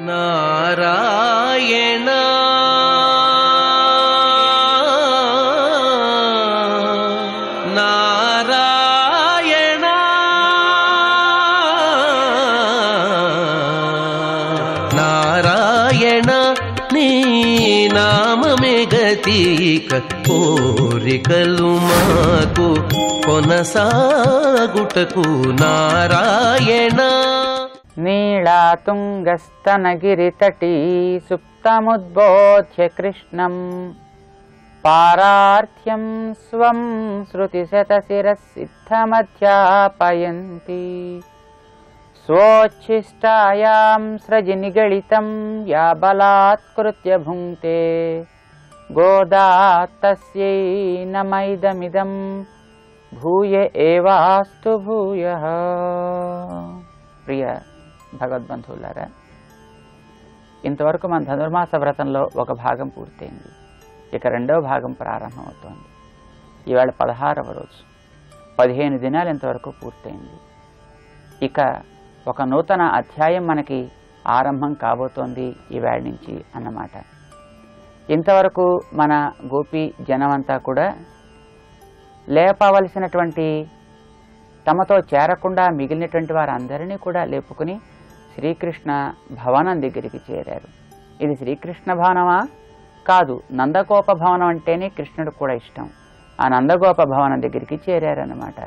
నారాయణ నారాయణ నారాయణ నీ నామమే గతిక కోరికలు మాకు కొనసాగుటకు నారాయణ. నీళాతుంగస్తనగిరితటీ సుప్తముద్బోధ్య కృష్ణం పారార్థ్యం స్వం శృతిశతశిరసిద్ధమధ్యాపయంతి స్వోచ్ఛిష్టాయాం స్రజి నిగళితం యా బలాత్కృత్య భుంక్తే గోదా తస్యై నమైదమిదం భూయ ఏవాస్తు భూయః. ప్రియ భగవద్బంధువులారా, ఇంతవరకు మన ధనుర్మాస వ్రతంలో ఒక భాగం పూర్తయింది. ఇక రెండవ భాగం ప్రారంభమవుతోంది. ఈవేళ 16వ రోజు. 15 దినాలు ఇంతవరకు పూర్తయింది. ఇక ఒక నూతన అధ్యాయం మనకి ఆరంభం కాబోతోంది ఈవేళ నుంచి అన్నమాట. ఇంతవరకు మన గోపీ జనమంతా కూడా లేపవలసినటువంటి తమతో చేరకుండా మిగిలినటువంటి వారందరినీ కూడా లేపుకుని శ్రీకృష్ణ భవనం దగ్గరికి చేరారు. ఇది శ్రీకృష్ణ భవనమా? కాదు, నందగోప భవనం అంటేనే కృష్ణుడు కూడా ఇష్టం. ఆ నందగోప భవనం దగ్గరికి చేరారన్నమాట.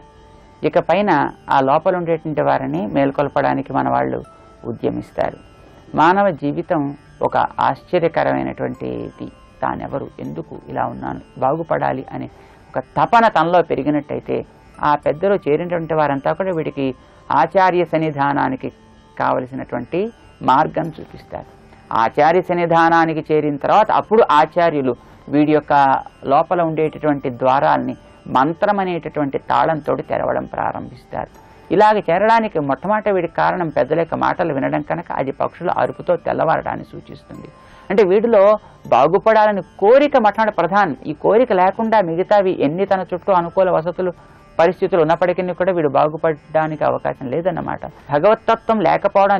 ఇక పైన ఆ లోపల ఉండేటువంటి వారిని మేల్కొల్పడానికి మన వాళ్ళు ఉద్యమిస్తారు. మానవ జీవితం ఒక ఆశ్చర్యకరమైనటువంటిది. తానెవరు, ఎందుకు ఇలా ఉన్నాను, బాగుపడాలి అనే ఒక తపన తనలో పెరిగినట్టయితే ఆ పెద్దలు చేరినటువంటి వారంతా కూడా వీడికి ఆచార్య సన్నిధానానికి కావలసినటువంటి మార్గం చూపిస్తారు. ఆచార్య సన్నిధానానికి చేరిన తర్వాత అప్పుడు ఆచార్యులు వీడి యొక్క లోపల ఉండేటటువంటి ద్వారాల్ని మంత్రం అనేటటువంటి తాళంతో తెరవడం ప్రారంభిస్తారు. ఇలాగ చేరడానికి మొట్టమొదట వీడికి కారణం పెద్దల యొక్క మాటలు వినడం కనుక అది పక్షుల అరుపుతో తెల్లవారడాన్ని సూచిస్తుంది. అంటే వీడిలో బాగుపడాలని కోరిక మొట్టమొదటి ప్రధానం. ఈ కోరిక లేకుండా మిగతావి ఎన్ని తన చుట్టూ అనుకూల వసతులు పరిస్థితులు ఉన్నప్పటికీ కూడా వీడు బాగుపడడానికి అవకాశం లేదన్నమాట. భగవతత్వం లేకపోవడం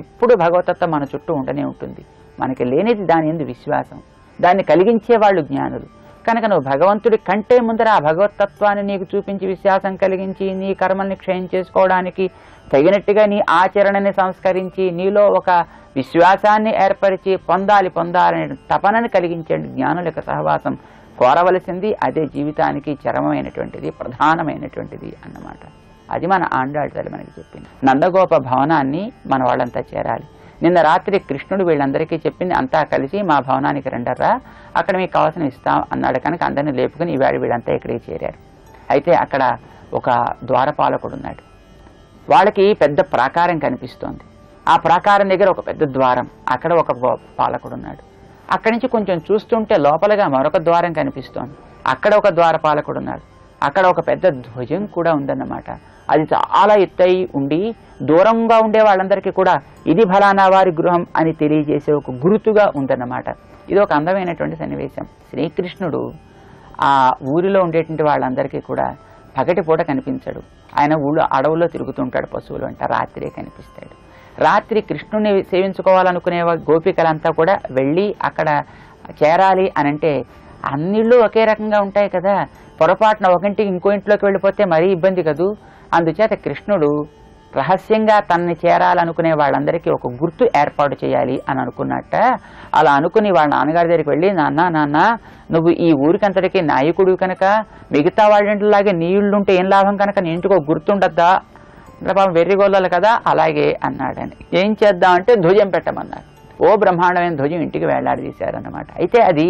ఎప్పుడు భగవతత్వం మన చుట్టూ ఉండనే ఉంటుంది. మనకి లేనిది దాని యందు విశ్వాసం. దాన్ని కలిగించే వాళ్ళు జ్ఞానులు. కనుక నువ్వు భగవంతుడి కంటే ముందర ఆ భగవతత్వాన్ని నీకు చూపించి విశ్వాసం కలిగించి నీ కర్మల్ని క్షయం చేసుకోవడానికి తగినట్టుగా నీ ఆచరణని సంస్కరించి నీలో ఒక విశ్వాసాన్ని ఏర్పరిచి పొందాలనే తపనని కలిగించే జ్ఞానుల యొక్క సహవాసం కోరవలసింది. అదే జీవితానికి చరమమైనటువంటిది, ప్రధానమైనటువంటిది అన్నమాట. అది మన ఆండాళ్ళ తల్లి మనకి చెప్పింది. నందగోప భవనాన్ని మన వాళ్ళంతా చేరాలి. నిన్న రాత్రి కృష్ణుడు వీళ్ళందరికీ చెప్పింది, అంతా కలిసి మా భవనానికి రండర్రా, అక్కడ మీకు కావాల్సిన ఇస్తాం అన్నాడు. కనుక అందరినీ లేపుకుని ఈవేళ వీళ్ళంతా ఇక్కడికి చేరారు. అయితే అక్కడ ఒక ద్వారపాలకుడు ఉన్నాడు. వాళ్ళకి పెద్ద ప్రాకారం కనిపిస్తోంది. ఆ ప్రాకారం దగ్గర ఒక పెద్ద ద్వారం, అక్కడ ఒక పాలకుడు ఉన్నాడు. అక్కడి నుంచి కొంచెం చూస్తుంటే లోపలగా మరొక ద్వారం కనిపిస్తోంది. అక్కడ ఒక ద్వారపాలకుడు ఉన్నాడు. అక్కడ ఒక పెద్ద ధ్వజం కూడా ఉందన్నమాట. అది చాలా ఎత్తై ఉండి దూరంగా ఉండే వాళ్ళందరికీ కూడా ఇది ఫలానా వారి గృహం అని తెలియజేసే ఒక గుర్తుగా ఉందన్నమాట. ఇది ఒక అందమైనటువంటి సన్నివేశం. శ్రీకృష్ణుడు ఆ ఊరిలో ఉండేటువంటి వాళ్ళందరికీ కూడా పగటిపూట కనిపించడు. ఆయన ఊళ్ళో అడవుల్లో తిరుగుతుంటాడు. పశువులు అంట రాత్రే కనిపిస్తాడు. రాత్రి కృష్ణుని సేవించుకోవాలనుకునే గోపికలంతా కూడా వెళ్ళి అక్కడ చేరాలి అని అంటే అన్నిళ్ళు ఒకే రకంగా ఉంటాయి కదా. పొరపాటున ఒక ఇంటికి ఇంకో ఇంట్లోకి వెళ్ళిపోతే మరీ ఇబ్బంది కదూ. అందుచేత కృష్ణుడు రహస్యంగా తనని చేరాలనుకునే వాళ్ళందరికీ ఒక గుర్తు ఏర్పాటు చేయాలి అని అనుకున్నట్ట. అలా అనుకుని వాళ్ళ నాన్నగారి దగ్గరికి వెళ్ళి, నాన్న నువ్వు ఈ ఊరికంతటికీ నాయకుడు కనుక మిగతా వాళ్ళంటిలాగే నీ ఇళ్ళు ఉంటే ఏం లాభం కనుక నీ ఇంటికి ఒక గుర్తుండద్దా? పాపం వెర్రిగోళ్ళలు కదా, అలాగే అన్నాడని. ఏం చేద్దామంటే ధ్వజం పెట్టమన్నారు. ఓ బ్రహ్మాండమైన ధ్వజం ఇంటికి వేలాడదీశారన్నమాట. అయితే అది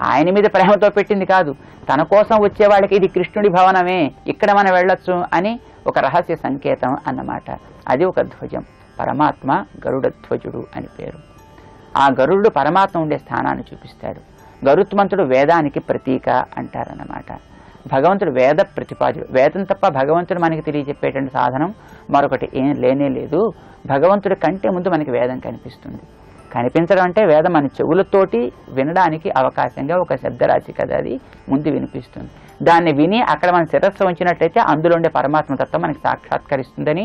ఆయన మీద ప్రేమతో పెట్టింది కాదు, తన కోసం వచ్చేవాళ్ళకి ఇది కృష్ణుడి భవనమే, ఇక్కడ మనం వెళ్ళొచ్చు అని ఒక రహస్య సంకేతం అన్నమాట. అది ఒక ధ్వజం. పరమాత్మ గరుడ ధ్వజుడు అని పేరు. ఆ గరుడు పరమాత్మ ఉండే స్థానాన్ని చూపిస్తాడు. గరుత్మంతుడు వేదానికి ప్రతీక అంటారన్నమాట. భగవంతుడు వేద ప్రతిపాదుడు. వేదం తప్ప భగవంతుడు మనకి తెలియజెప్పేటువంటి సాధనం మరొకటి ఏం లేనే లేదు. భగవంతుడి కంటే ముందు మనకి వేదం కనిపిస్తుంది. కనిపించడం అంటే వేదం మన చెవులతోటి వినడానికి అవకాశంగా ఒక శబ్దరాశి కదా, అది ముందు వినిపిస్తుంది. దాన్ని విని అక్కడ మన శిరస్సు ఉంచినట్లయితే అందులో ఉండే పరమాత్మతత్వం మనకి సాక్షాత్కరిస్తుందని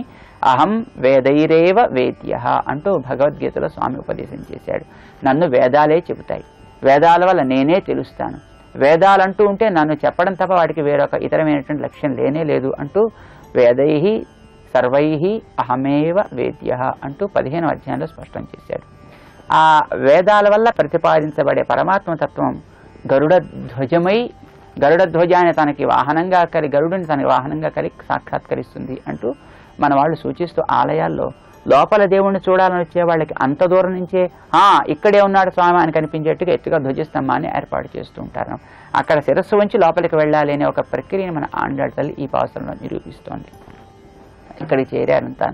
అహం వేదైరేవ వేద్య అంటూ భగవద్గీతలో స్వామి ఉపదేశం చేశాడు. నన్ను వేదాలే చెబుతాయి, వేదాల వల్ల నేనే తెలుస్తాను, వేదాలంటూ ఉంటే నన్ను చెప్పడం తప్ప వాటికి వేరొక ఇతరమైనటువంటి లక్ష్యం లేనే లేదు అంటూ వేదై సర్వై అహమేవ వేద్య అంటూ 15వ అధ్యాయంలో స్పష్టం చేశాడు. ఆ వేదాల వల్ల ప్రతిపాదించబడే పరమాత్మతత్వం గరుడ ధ్వజమై గరుడ ధ్వజాన్ని తనకి వాహనంగా గరుడిని తనకి వాహనంగా కలిగి సాక్షాత్కరిస్తుంది అంటూ మన వాళ్ళు సూచిస్తూ ఆలయాల్లో లోపల దేవుణ్ణి చూడాలని వచ్చే వాళ్ళకి అంత దూరం నుంచే ఇక్కడే ఉన్నాడు స్వామి అని కనిపించేట్టుగా ఎత్తుగా ధ్వజస్తంభాన్ని ఏర్పాటు చేస్తూ ఉంటారు. అక్కడ శిరస్సు ఉంచి లోపలికి వెళ్ళాలి అనే ఒక ప్రక్రియను మన ఆండాళ్ళ తల్లి ఈ పావసరంలో నిరూపిస్తోంది. ఇక్కడికి చేరారంతా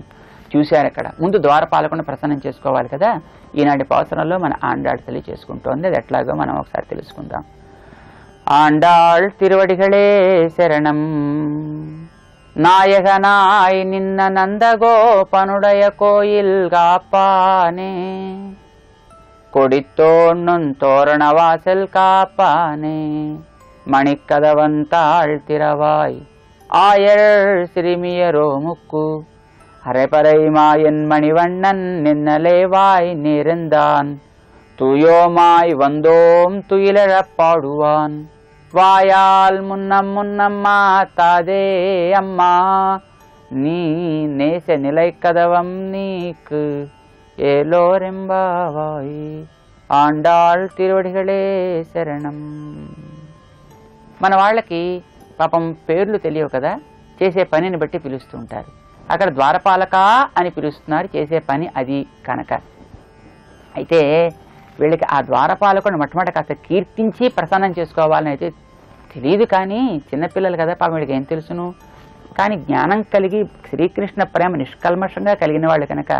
చూశారు. అక్కడ ముందు ద్వారపాలకుని ప్రసన్నం చేసుకోవాలి కదా, ఈనాటి పావసరంలో మన ఆండాళ్ళ తల్లి చేసుకుంటోంది. అది ఎట్లాగో మనం ఒకసారి తెలుసుకుందాం. ఆండాళ్ తిరువడిகளே శరణం, நாயகனாய் நின்ன நந்தகோபனுடைய கோயில் காப்பானே, கொடித்தோண்ணும் தோரண வாசல் காப்பானே, மணிக்கதவந்தாள் திறவாய் ஆயர் சிறுமியரோ முக்கு, அரைப்பறை மாயன் மணிவண்ணன் நின்னலேவாய் நிறந்தான், தூயோமாய் வந்தோம் துயிலழப் பாடுவான், வாயால் முன்னம் முன்னம் மாத்தாதே அம்மா, நீ நேச நிலை கதவம் நீக்கு ఏలోరెంబావాయి. ఆండాళ్ తిరువడిகளே శరణం. మన వాళ్ళకి పాపం పేర్లు తెలియవు కదా, చేసే పనిని బట్టి పిలుస్తూ ఉంటారు. అక్కడ ద్వారపాలక అని పిలుస్తున్నారు, చేసే పని అది కనుక. అయితే వీళ్ళకి ఆ ద్వారపాలకుని మొట్టమొదటి కాస్త కీర్తించి ప్రసన్నం చేసుకోవాలని అయితే తెలియదు. కానీ చిన్నపిల్లలు కదా పాపం వీళ్ళకి ఏం తెలుసును. కానీ జ్ఞానం కలిగి శ్రీకృష్ణ ప్రేమ నిష్కల్మషంగా కలిగిన వాళ్ళు కనుక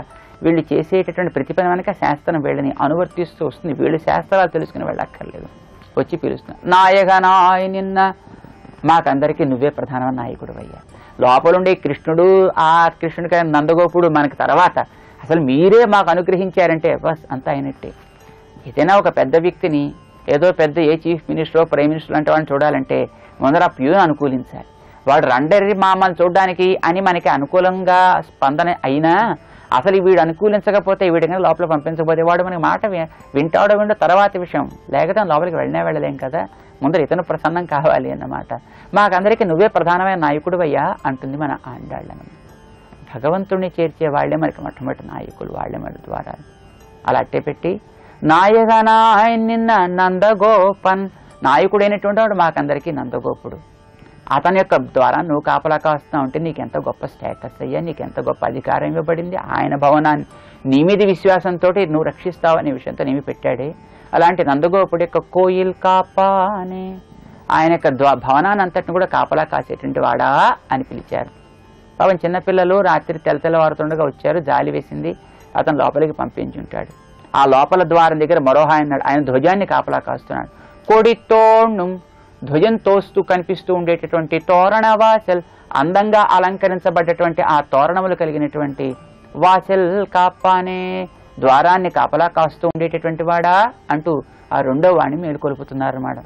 వీళ్ళు చేసేటటువంటి ప్రతిపద వెనక శాస్త్రం వీళ్ళని అనువర్తిస్తూ వస్తుంది. వీళ్ళు శాస్త్రాలు తెలుసుకుని వెళ్ళక్కర్లేదు, వచ్చి పిలుస్తున్నారు. నాయకనాయ నిన్న, మాకందరికీ నువ్వే ప్రధాన నాయకుడు అయ్యా. లోపలుండే కృష్ణుడు, ఆ కృష్ణుడికి నందగోపుడు మనకి తర్వాత, అసలు మీరే మాకు అనుగ్రహించారంటే బస్ అంతా అయినట్టే. ఏదైనా ఒక పెద్ద వ్యక్తిని, ఏదో పెద్ద ఏ చీఫ్ మినిస్టరో ప్రైమ్ మినిస్టర్ అంటే వాడిని చూడాలంటే ముందర ఆ ప్యూని అనుకూలించాలి. వాడు రండరి మామని చూడడానికి అని మనకి అనుకూలంగా స్పందన అయినా అసలు వీడు అనుకూలించకపోతే వీడికైనా లోపల పంపించకపోతే వాడు మనకి మాట వింటాడో విండో తర్వాత విషయం, లేకపోతే లోపలికి వెళ్ళలేం కదా. ముందర ఇతను ప్రసన్నం కావాలి అన్నమాట. మాకందరికీ నువ్వే ప్రధానమైన నాయకుడు అయ్యా అంటుంది మన ఆండాళ్ళను. భగవంతుడిని చేర్చే వాళ్లే మనకి మొట్టమొదటి నాయకులు, వాళ్లే మన ద్వారా. అలా అట్టే పెట్టి నాయకనాయ నిన్న నందగోపన్, నాయకుడైనటువంటి వాడు మాకందరికీ నందగోపుడు. అతని యొక్క ద్వారా నువ్వు కాపలా కాస్తున్నావు అంటే నీకెంత గొప్ప స్టేటస్ అయ్యా, నీకెంత గొప్ప అధికారం ఇవ్వబడింది. ఆయన భవనాన్ని నీ మీద విశ్వాసంతో నువ్వు రక్షిస్తావు అనే విషయంతో నేమి పెట్టాడే. అలాంటి నందగోపుడు యొక్క కోయిల్ కాపానే, ఆయన యొక్క భవనాన్ని అంతటిని కూడా కాపలా కాసేటువంటి వాడా అని పిలిచారు. పాపం చిన్నపిల్లలు రాత్రి తెల్లవారుతుండగా వచ్చారు, జాలి వేసింది, అతను లోపలికి పంపించుంటాడు. ఆ లోపల ద్వారం దగ్గర మరో ఆయన, ఆయన ధ్వజాన్ని కాపలా కాస్తున్నాడు. కొడితోణు, ధ్వజం తోస్తూ కనిపిస్తూ ఉండేటటువంటి తోరణ వాసల్, అందంగా అలంకరించబడ్డటువంటి ఆ తోరణములు కలిగినటువంటి వాసల్ కాపానే, ద్వారాన్ని కాపలా కాస్తూ ఉండేటటువంటి వాడా అంటూ ఆ రెండో వాడిని మేలుకొలుపుతున్నారు మేడం.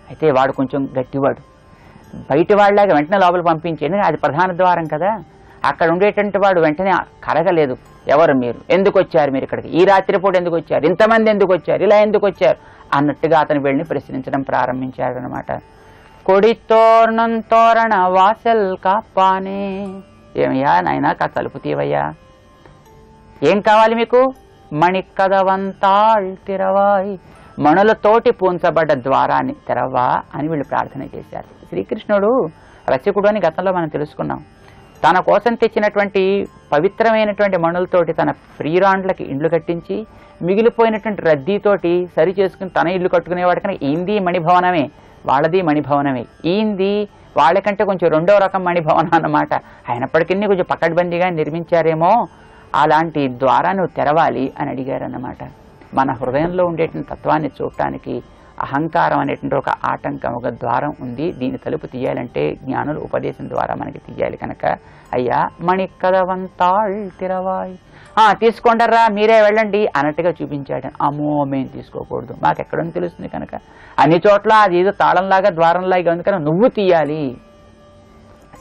అయితే వాడు కొంచెం గట్టివాడు, బయటి వాళ్ళలాగా వెంటనే లోపల పంపించేది, అది ప్రధాన ద్వారం కదా. అక్కడ ఉండేటువంటి వాడు వెంటనే కరగలేదు. ఎవరు మీరు, ఎందుకు వచ్చారు మీరు ఇక్కడికి, ఈ రాత్రిపూట ఎందుకు వచ్చారు, ఇంతమంది ఎందుకు వచ్చారు, ఇలా ఎందుకు వచ్చారు అన్నట్టుగా అతను వీళ్ళని ప్రశ్నించడం ప్రారంభించాడు అనమాట. కొడి తోరణం తోరణ వాసల్ కాపానే, ఏమయ్యా నాయనా కాస్త తలుపు తీవయ్యా, ఏం కావాలి మీకు, మణికదవంతాళ్ తిరవాయి, మణులతోటి పూంచబడ్డ ద్వారాన్ని తెరవా అని వీళ్ళు ప్రార్థన చేశారు. శ్రీకృష్ణుడు రసికుడు అని గతంలో మనం తెలుసుకున్నాం. తన కోసం తెచ్చినటువంటి పవిత్రమైనటువంటి మణులతోటి తన ప్రియురాండ్లకి ఇండ్లు కట్టించి మిగిలిపోయినటువంటి రద్దీతోటి సరి చేసుకుని తన ఇల్లు కట్టుకునేవాడు. కనుక ఈంది మణిభవనమే, వాళ్ళది మణిభవనమే. ఈంది వాళ్ళకంటే కొంచెం రెండో రకం మణిభవనం అన్నమాట. అయినప్పటికీ కొంచెం పకడ్బందీగా నిర్మించారేమో, అలాంటి ద్వారాన్ని తెరవాలి అని అడిగారన్నమాట. మన హృదయంలో ఉండేటువంటి తత్వాన్ని చూడటానికి అహంకారం అనేటువంటి ఒక ఆటంకం, ఒక ద్వారం ఉంది. దీని తలుపు తీయాలంటే జ్ఞానుల ఉపదేశం ద్వారా మనకి తీయాలి. కనుక అయ్యా మణికదవంతాళ్ తిరవాయి, తీసుకోండర్రా మీరే వెళ్ళండి అన్నట్టుగా చూపించాడు. అమ్మో మేము తీసుకోకూడదు, మాకు ఎక్కడని తెలుస్తుంది కనుక, అన్ని చోట్ల అది ఏదో తాళంలాగా ద్వారంలాగా ఉంది కనుక నువ్వు తీయాలి.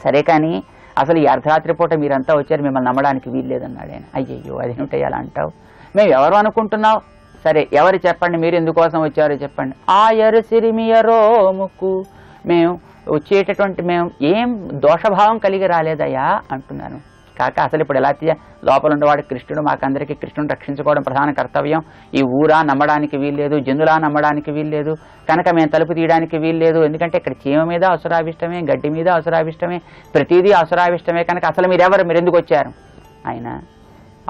సరే కానీ అసలు ఈ అర్ధరాత్రి పూట మీరంతా వచ్చారు, మిమ్మల్ని నమ్మడానికి వీల్లేదన్నాడు ఆయన. అయ్యయ్యో అదేమిటయ్యా అలా అంటావు, మేము ఎవరు అనుకుంటున్నావు, సరే ఎవరు చెప్పండి, మీరు ఎందుకోసం వచ్చారో చెప్పండి. ఆయరు సిరిమియరో ముక్కు, మేము వచ్చేటటువంటి మేము ఏం దోషభావం కలిగి రాలేదయ్యా అంటున్నాను. కాక అసలు ఇప్పుడు ఎలా లోపల ఉండేవాడు కృష్ణుడు, మాకందరికీ కృష్ణుడు రక్షించుకోవడం ప్రధాన కర్తవ్యం. ఈ ఊరా నమ్మడానికి వీల్లేదు, జంతులా నమ్మడానికి వీల్లేదు కనుక మేము తలుపు తీయడానికి వీల్లేదు. ఎందుకంటే ఇక్కడ చీమ మీద అసురాభిష్టమే, గడ్డి మీద అసురాభిష్టమే, ప్రతిదీ అసురాభిష్టమే కనుక అసలు మీరెవరు, మీరు ఎందుకు వచ్చారు? ఆయన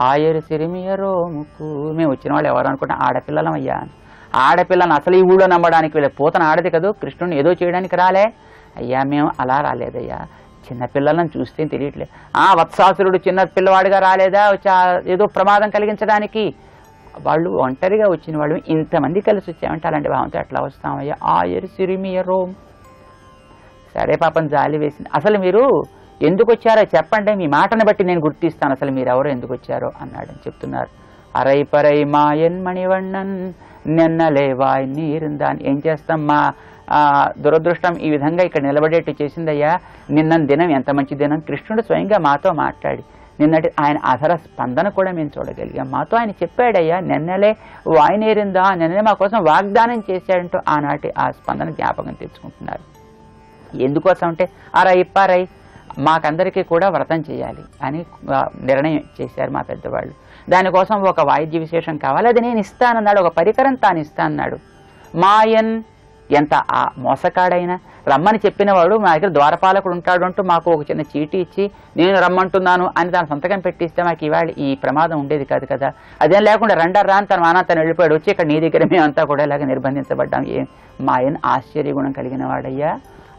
ఆయరు సిరిమియరో ముక్కు, మేము వచ్చిన వాళ్ళు ఎవరు అనుకుంటా, ఆడపిల్లలం అయ్యా. ఆడపిల్లని అసలు ఈ ఊళ్ళో నమ్మడానికి వీళ్ళ పూతన ఆడది కదా, కృష్ణుడిని ఏదో చేయడానికి రాలే అయ్యా, మేము అలా రాలేదయ్యా, చిన్నపిల్లలను చూస్తే తెలియట్లేదు. వత్సాసురుడు చిన్న పిల్లవాడిగా రాలేదా, ఏదో ప్రమాదం కలిగించడానికి, వాళ్ళు ఒంటరిగా వచ్చిన వాళ్ళు ఇంతమంది కలిసి వచ్చామంటే అలాంటి భావంతో ఎట్లా వస్తామయ్యా. ఆయరు సిరిమియరో, సరే పాపం జాలి వేసింది. అసలు మీరు ఎందుకు వచ్చారో చెప్పండి, మీ మాటను బట్టి నేను గుర్తిస్తాను అసలు మీరెవరో ఎందుకు వచ్చారో అన్నాడని చెప్తున్నారు. అరై పరై మాయన్ మణివಣ್ಣన్ నిన్నలేవాయ్ నీరుందాన్. ఏం చేస్తాం, మా దురదృష్టం ఈ విధంగా ఇక్కడ నిలబడేట్టు చేసిందయ్యా. నిన్న దినం ఎంత మంచి దినం, కృష్ణుడు స్వయంగా మాతో మాట్లాడి నిన్నటి ఆయన అధర స్పందన కూడా మేము చూడగలిగాం. మాతో ఆయన చెప్పాడయ్యా, నిన్నలే వాయినేరిందా, నిన్ననే మా కోసం వాగ్దానం చేశాడంటూ ఆనాటి ఆ స్పందన జ్ఞాపకం తెచ్చుకుంటున్నారు. ఎందుకోసం అంటే పరై మాకందరికీ కూడా వ్రతం చేయాలి అని నిర్ణయం చేశారు మా పెద్దవాళ్ళు. దానికోసం ఒక వాయిద్య విశేషం కావాలి, అది నేను ఇస్తానన్నాడు, ఒక పరికరం తాను ఇస్తానన్నాడు. మాయన్ ఎంత ఆ మోసకాడైనా రమ్మని చెప్పినవాడు మా దగ్గర ద్వారపాలకుడు ఉంటాడు అంటూ మాకు ఒక చిన్న చీటీ ఇచ్చి నేను రమ్మంటున్నాను అని దాని సంతకం పెట్టిస్తే మాకు ఇవాళ ఈ ప్రమాదం ఉండేది కాదు కదా. అదేం లేకుండా రాని తన మానా తను వెళ్ళిపోయాడు, వచ్చి ఇక్కడ నీ దగ్గర మేమంతా కూడా ఇలాగ నిర్బంధించబడ్డాం. మాయన్ ఆశ్చర్యగుణం కలిగిన వాడయ్యా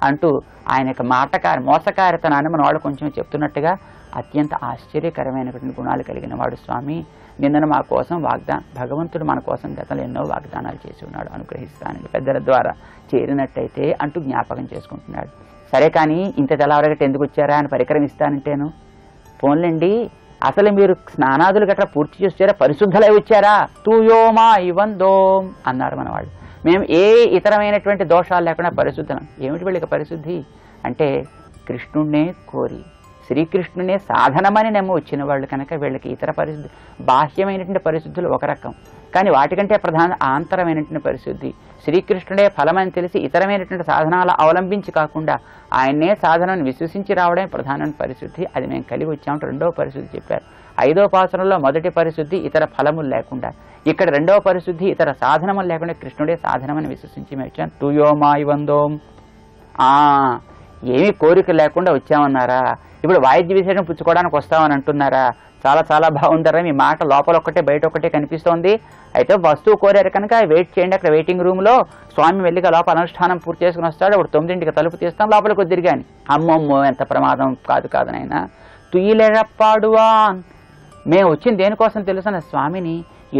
అంటూ ఆయన యొక్క మోసకారితనాన్ని మన వాళ్ళు కొంచెం చెప్తున్నట్టుగా అత్యంత ఆశ్చర్యకరమైనటువంటి గుణాలు కలిగిన వాడు స్వామి. నిన్న మా కోసం భగవంతుడు మన కోసం గతంలో ఎన్నో వాగ్దానాలు చేసి ఉన్నాడు, అనుగ్రహిస్తానని పెద్దల ద్వారా చేరినట్టయితే అంటూ జ్ఞాపకం చేసుకుంటున్నాడు. సరే కానీ ఇంత తెల్లవరగట్టు ఎందుకు వచ్చారా అని పరికరం ఇస్తానంటేను, ఫోన్లండి అసలు మీరు స్నానాదులు గట్రా పూర్తి చేసారా, పరిశుద్ధులై వచ్చారా, తూయోమా ఇవందోం అన్నారు మన వాళ్ళు. మేము ఏ ఇతరమైనటువంటి దోషాలు లేకుండా పరిశుద్ధం. ఏమిటి వీళ్ళకి పరిశుద్ధి అంటే కృష్ణుడినే కోరి శ్రీకృష్ణునే సాధనమని నమ్మి వచ్చిన వాళ్ళు కనుక వీళ్ళకి ఇతర పరిశుద్ధి బాహ్యమైనటువంటి పరిశుద్ధులు ఒక రకం, కానీ వాటికంటే ప్రధాన ఆంతరమైనటువంటి పరిశుద్ధి శ్రీకృష్ణుడే ఫలమని తెలిసి ఇతరమైనటువంటి సాధనాలు అవలంబించి కాకుండా ఆయన్నే సాధనను విశ్వసించి రావడమే ప్రధానమైన పరిశుద్ధి. అది మేము కలిగి వచ్చామంటే రెండవ పరిశుద్ధి చెప్పారు. 5వ పాసనంలో మొదటి పరిశుద్ధి ఇతర ఫలములు లేకుండా, ఇక్కడ రెండవ పరిశుద్ధి ఇతర సాధనములు లేకుండా కృష్ణుడే సాధనమని విశ్వసించి మేము వచ్చాం. తూయోమాయి వందోం, ఏమీ కోరిక లేకుండా వచ్చామన్నారా, ఇప్పుడు వాయిద్య విశేషం పుచ్చుకోవడానికి వస్తామని అంటున్నారా, చాలా చాలా బాగుందరా, మీ మాట లోపల ఒక్కటే బయట ఒక్కటే కనిపిస్తోంది. అయితే వస్తువు కోరారు కనుక వెయిట్ చేయండి, అక్కడ వెయిటింగ్ రూమ్లో స్వామి వెళ్ళిగా లోపల అనుష్ఠానం పూర్తి చేసుకుని వస్తాడు, ఇప్పుడు 9ంటికి తలుపు తీస్తాం, లోపలికి వద్దిరి కానీ. అమ్మమ్మో ఎంత ప్రమాదం, కాదు నాయన. తుయ్యిలేడప్పాడువాన్, మేము వచ్చింది దేనికోసం తెలుసన్న స్వామిని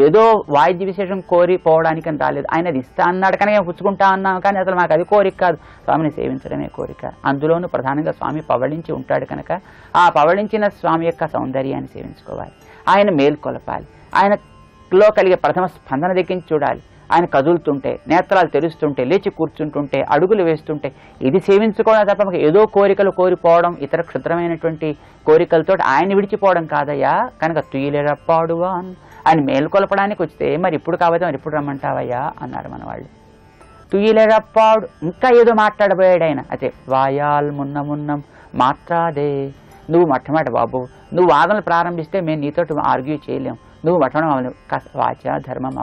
ఏదో వాయిద్య విశేషం కోరి పోవడానికి అని రాలేదు. ఆయన అది ఇస్తా అన్నాడు కనుక మేము పుచ్చుకుంటా అన్నాం, కానీ అసలు మాకు అది కోరిక కాదు, స్వామిని సేవించడమే కోరిక. అందులోనూ ప్రధానంగా స్వామి పవళించి ఉంటాడు కనుక ఆ పవళించిన స్వామి యొక్క సౌందర్యాన్ని సేవించుకోవాలి, ఆయన మేల్కొలపాలి, ఆయనలో కలిగే ప్రథమ స్పందన దగ్గర చూడాలి. ఆయన కదులుతుంటే, నేత్రాలు తెరుస్తుంటే, లేచి కూర్చుంటుంటే, అడుగులు వేస్తుంటే ఇది సేవించుకోవడం తప్ప మాకు ఏదో కోరికలు కోరిపోవడం, ఇతర క్షుద్రమైనటువంటి కోరికలతో ఆయన విడిచిపోవడం కాదయ్యా. కనుక తుయ్యిలేడప్పాడువా ఆయన మేల్కొలపడానికి వస్తే మరి ఇప్పుడు కావద్దు, మరి ఇప్పుడు రమ్మంటావయ్యా అన్నారు మన వాళ్ళు. తుయ్యిలేడప్పాడు ఇంకా ఏదో మాట్లాడబోయాడు ఆయన. అయితే వాయాల్ మున్నం మాట్లాడే, నువ్వు మొట్టమొదటి బాబు నువ్వు వాదనలు ప్రారంభిస్తే మేము నీతో ఆర్గ్యూ చేయలేం, నువ్వు మొట్టమొదటి వాచ ధర్మం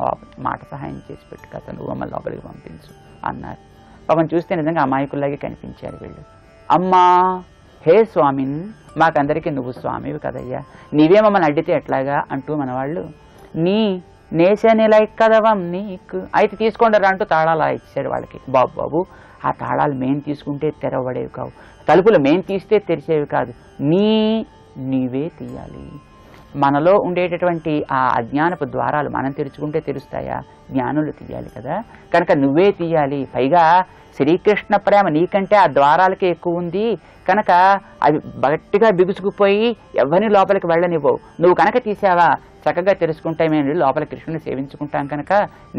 మాట సహాయం చేసి పెట్టు కదా, నువ్వు మమ్మల్ని లోపలికి పంపించు అన్నారు. పాపం చూస్తే నిజంగా అమాయకుల్లాగే కనిపించారు వీళ్ళు. అమ్మా హే స్వామిన్, మాకందరికీ నువ్వు స్వామివి కదయ్యా, నీవే మమ్మల్ని అడ్డితే ఎట్లాగా అంటూ మన వాళ్ళు నేసనిలై కదవం నీకు, అయితే తీసుకోండి అంటూ తాళాలు ఇచ్చాడు వాళ్ళకి. బాబు ఆ తాళాలు మేం తీసుకుంటే తెరవబడేవి కావు, తలుపులు మేం తీస్తే తెరిచేవి కాదు, నీవే తీయాలి. మనలో ఉండేటటువంటి ఆ అజ్ఞానపు ద్వారాలు మనం తెరుచుకుంటే తెరుస్తాయా? జ్ఞానులు తీయాలి కదా, కనుక నువ్వే తీయాలి. పైగా శ్రీకృష్ణ ప్రేమ నీకంటే ఆ ద్వారాలకే ఎక్కువ ఉంది కనుక అవి గట్టిగా బిగుసుకుపోయి ఎవరిని లోపలికి వెళ్ళనివ్వవు. నువ్వు కనుక తీసావా చక్కగా తెలుసుకుంటే మేము లోపల కృష్ణుని సేవించుకుంటాం కనుక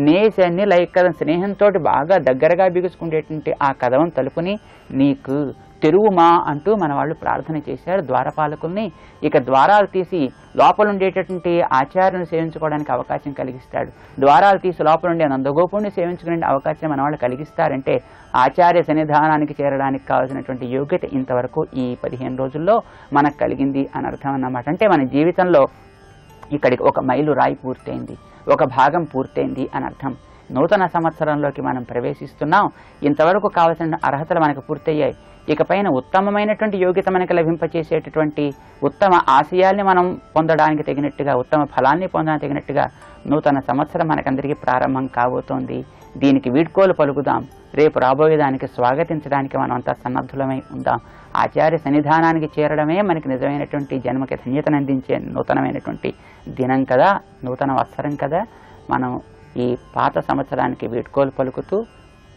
నేసన్ని లైక్ కదా స్నేహంతో బాగా దగ్గరగా బిగుసుకునేటువంటి ఆ కదవం తలుపుని నీకు తెరువుమా అంటూ మన వాళ్ళు ప్రార్థన చేశారు ద్వారపాలకుల్ని. ఇక ద్వారాలు తీసి లోపల ఉండేటటువంటి ఆచార్యుని సేవించుకోవడానికి అవకాశం కలిగిస్తాడు. ద్వారాలు తీసి లోపల ఉండే నందగోపుణ్ణి సేవించుకునే అవకాశం మన వాళ్ళు కలిగిస్తారంటే ఆచార్య సన్నిధానానికి చేరడానికి కావాల్సినటువంటి యోగ్యత ఇంతవరకు ఈ 15 రోజుల్లో మనకు కలిగింది అని అర్థం అన్నమాట. అంటే మన జీవితంలో ఇక్కడికి ఒక మైలు రాయి పూర్తయింది, ఒక భాగం పూర్తయింది అని అర్థం. నూతన సంవత్సరంలోకి మనం ప్రవేశిస్తున్నాం. ఇంతవరకు కావాల్సిన అర్హతలు మనకు పూర్తయ్యాయి. ఇకపైన ఉత్తమమైనటువంటి యోగ్యత మనకు లభింపచేసేటటువంటి ఉత్తమ ఆశయాల్ని మనం పొందడానికి తగినట్టుగా, ఉత్తమ ఫలాన్ని పొందడానికి తగినట్టుగా నూతన సంవత్సరం మనకందరికీ ప్రారంభం కాబోతోంది. దీనికి వీడ్కోలు పలుకుదాం. రేపు రాబోయేదానికి స్వాగతించడానికి మనం అంతా సన్నద్ధులమై ఉందాం. ఆచార్య సన్నిధానానికి చేరడమే మనకి నిజమైనటువంటి జన్మకి ధన్యతను అందించే నూతనమైనటువంటి దినం కదా, నూతన వత్సరం కదా. మనం ఈ పాత సంవత్సరానికి వీడ్కోలు పలుకుతూ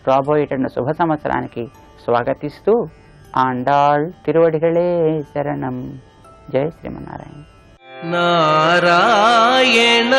రాబోయేటువంటి శుభ సంవత్సరానికి స్వాగతిస్తూ ఆండాళ్ తిరువడిగళే శరణం. జై శ్రీమన్నారాయణ. నారాయణ